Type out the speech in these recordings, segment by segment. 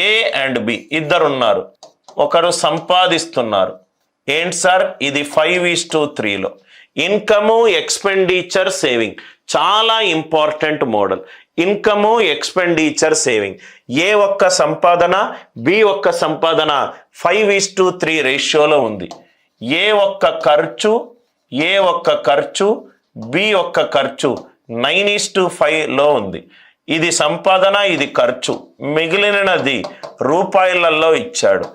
A and B ఇద్దరు ఉన్నారు, ఒకరు సంపాదిస్తున్నారు. ఏంటి సార్ ఇది 5:3లో. ఇన్కము ఎక్స్పెండిచర్ సేవింగ్ చాలా important model. Income expenditure saving, ఏ ఒక్క సంపాదన బి ఒక్క సంపాదన 5:3 రేషియోలో ఉంది. ఏ ఒక్క ఖర్చు బి ఒక్క ఖర్చు 9:5లో ఉంది. ఇది సంపాదన, ఇది ఖర్చు, మిగిలినది రూపాయలలో ఇచ్చాడు.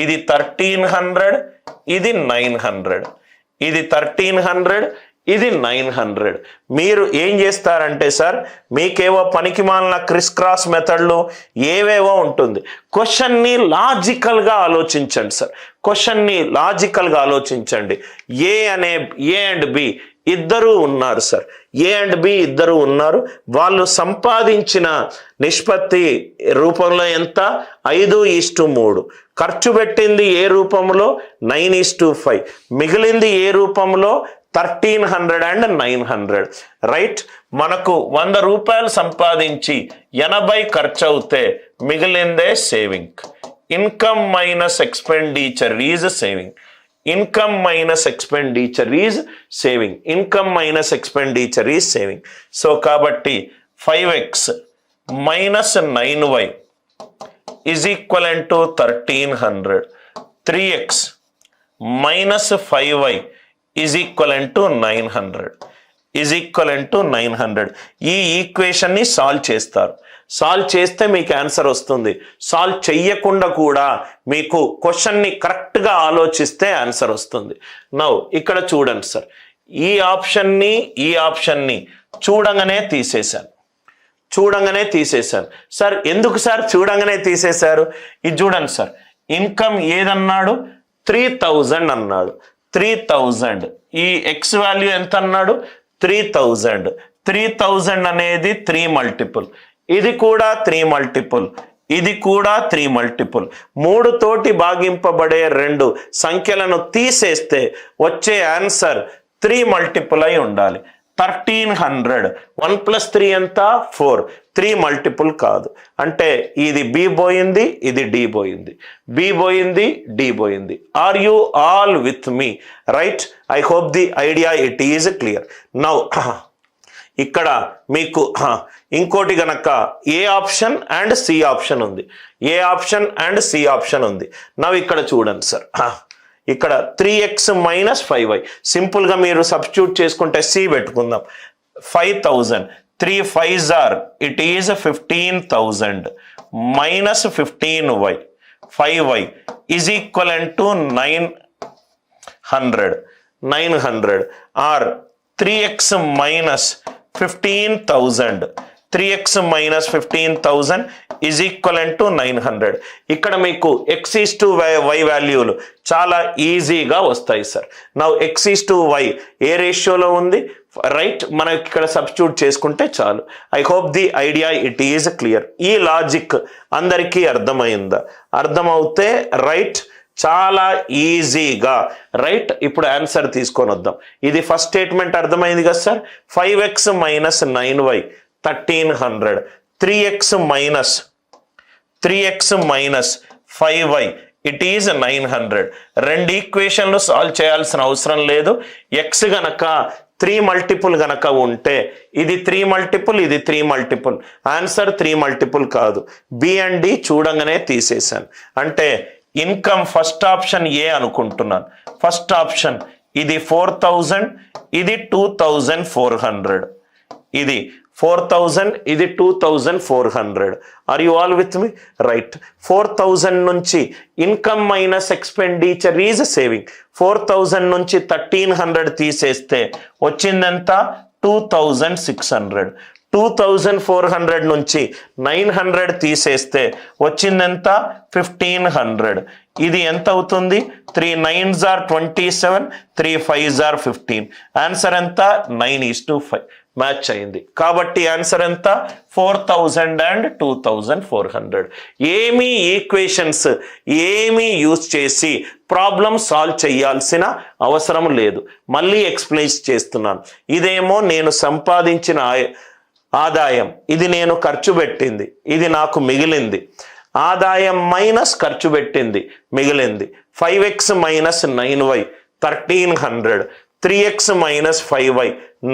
ఇది 1300, ఇది 900. ఇది 1300, ఇది 900. మీరు ఏం చేస్తారంటే సార్, మీకేవో పనికిమాలిన క్రిస్ క్రాస్ మెథడ్లు ఏవేవో ఉంటుంది. క్వశ్చన్ని లాజికల్గా ఆలోచించండి సార్, క్వశ్చన్ని లాజికల్గా ఆలోచించండి. ఏ అండ్ బి ఇద్దరు ఉన్నారు సార్, ఏ అండ్ బి ఇద్దరు ఉన్నారు. వాళ్ళు సంపాదించిన నిష్పత్తి రూపంలో ఎంత? 5:3. ఖర్చు పెట్టింది ఏ రూపంలో? 9:5. మిగిలింది ఏ రూపంలో? 1300 and 900. రైట్, మనకు 100 రూపాయలు సంపాదించి 80 ఖర్చు అవుతే మిగిలిందే saving. Income minus expenditure is saving. Income minus expenditure is saving. Income minus expenditure is saving. So కాబట్టి 5x minus 9y is equal to 1300. 3x minus 5y is equal to 900. Is equal to 900. ఈ ఈక్వేషన్ని solve చేస్తారు. Solve చేస్తే మీకు answer వస్తుంది. Solve చెయ్యకుండా కూడా మీకు క్వశ్చన్ని కరెక్ట్గా ఆలోచిస్తే ఆన్సర్ వస్తుంది. నౌ ఇక్కడ చూడండి సార్, ఈ ఆప్షన్ని చూడంగానే తీసేశాను. సార్ ఎందుకు సార్ చూడంగానే తీసేశారు? ఇది చూడండి సార్, ఇన్కమ్ ఏదన్నాడు? 3000 అన్నాడు. 3000, ఈ ఎక్స్ వాల్యూ ఎంత అన్నాడు? 3000. 3000 అనేది 3 మల్టిపుల్, ఇది కూడా 3 మల్టిపుల్, ఇది కూడా 3 మల్టిపుల్. 3 తోటి భాగింపబడే 2 సంఖ్యలను తీసేస్తే వచ్చే ఆన్సర్ 3 మల్టిపుల్ అయి ఉండాలి. 1300. 1 + 3 ఎంత? 4. 3 మల్టిపుల్ కాదు. అంటే ఇది బి పోయింది, ఇది డి పోయింది, బి పోయింది, డి పోయింది. Are you all with me? Right, I hope the idea it is clear. Now ఇక్కడ మీకు ఇంకోటి గనక A option and C option ఉంది. A option and C option ఉంది. నవ్వు ఇక్కడ చూడండి సార్, ఇక్కడ 3x మైనస్ 5y సింపుల్గా మీరు సబ్స్టిట్యూట్ చేసుకుంటే సి పెట్టుకుందాం. 5000, 3 5s are, it is 15,000 minus 15y, 5y is equivalent to 900 or 3x minus 15,000. 3x minus 15,000 is equivalent to 900. ఇక్కడ మీకు x:y వాల్యూలు చాలా ఈజీగా వస్తాయి సార్. నౌ x:y ఏ రేషియోలో ఉంది? రైట్, మనం ఇక్కడ సబ్స్టిట్యూట్ చేసుకుంటే చాలు. I hope the idea it is clear. ఈ లాజిక్ అందరికీ అర్థమైందా? అర్థమవుతే రైట్, చాలా ఈజీగా రైట్. ఇప్పుడు ఆన్సర్ తీసుకొని వద్దాం. ఇది ఫస్ట్ స్టేట్మెంట్ అర్థమైంది కదా sir. 5x minus 9y 1300, 3x minus 5y it is 900. 2 ఈక్వేషన్లు సాల్వ్ చేయాల్సిన అవసరం లేదు. ఎక్స్ గనక 3 మల్టిపుల్ గనక ఉంటే ఇది 3 మల్టిపుల్, ఇది 3 మల్టిపుల్. ఆన్సర్ 3 మల్టిపుల్ కాదు. బి అండ్ డి చూడంగానే తీసేశాను. అంటే ఇన్కమ్ ఫస్ట్ ఆప్షన్ ఏ అనుకుంటున్నాను. ఫస్ట్ ఆప్షన్ ఇది 4000, ఇది 2400. ఇది 4000, ఇది 2400. Are you all with me? Right, 4000 నుంచి income minus expenditure is saving. 4000 నుంచి 1300 తీసేస్తే వచ్చిందంత 2600. 2400 నుంచి 900 తీసేస్తే వచ్చిందంత 1500. ఇది ఎంత అవుతుంది? 3 9s are 27, 3 5s are 15. Answer ఎంత? 9:5 మ్యాచ్ అయింది. కాబట్టి ఆన్సర్ ఎంత? 4000 and 2400. ఏమీ ఈక్వేషన్స్ ఏమీ యూజ్ చేసి ప్రాబ్లం సాల్వ్ చేయాల్సిన అవసరం లేదు. మళ్ళీ ఎక్స్ప్లెయిన్ చేస్తున్నాను. ఇదేమో నేను సంపాదించిన ఆదాయం, ఇది నేను ఖర్చు పెట్టింది, ఇది నాకు మిగిలింది. ఆదాయం మైనస్ ఖర్చు పెట్టింది, మిగిలింది 5x minus 9y 1300, 3x minus 5y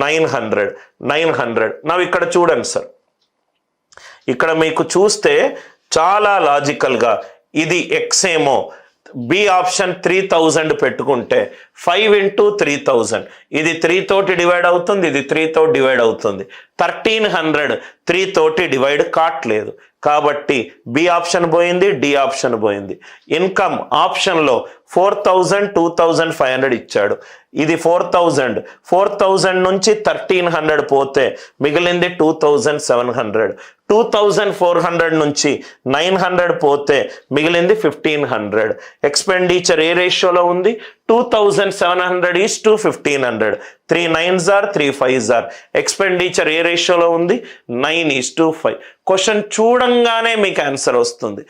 900. నా ఇక్కడ చూడండి సార్, ఇక్కడ మీకు చూస్తే చాలా లాజికల్గా ఇది x ఏమో బి ఆప్షన్ 3000 పెట్టుకుంటే 5 into 3000, ఇది 3 తోటి డివైడ్ అవుతుంది, ఇది 3 తోటి డివైడ్ అవుతుంది. 1300 3 తోటి డివైడ్ కావట్లేదు కాబట్టి బి ఆప్షన్ పోయింది, డి ఆప్షన్ పోయింది. ఇన్కమ్ ఆప్షన్లో 4000 2500 ఇచ్చాడు, ఇది 4000 నుంచి 1300 పోతే మిగిలింది 2700. 2400 నుంచి 900 పోతే మిగిలింది 1500. ఎక్స్పెండిచర్ ఏ రేషియోలో ఉంది? 2700 is to 1500. 3 9s are 3 5s are. Expenditure ఏ రేషియోలో ఉంది? 9:5. క్వశ్చన్ చూడంగానే మీకు ఆన్సర్ వస్తుంది.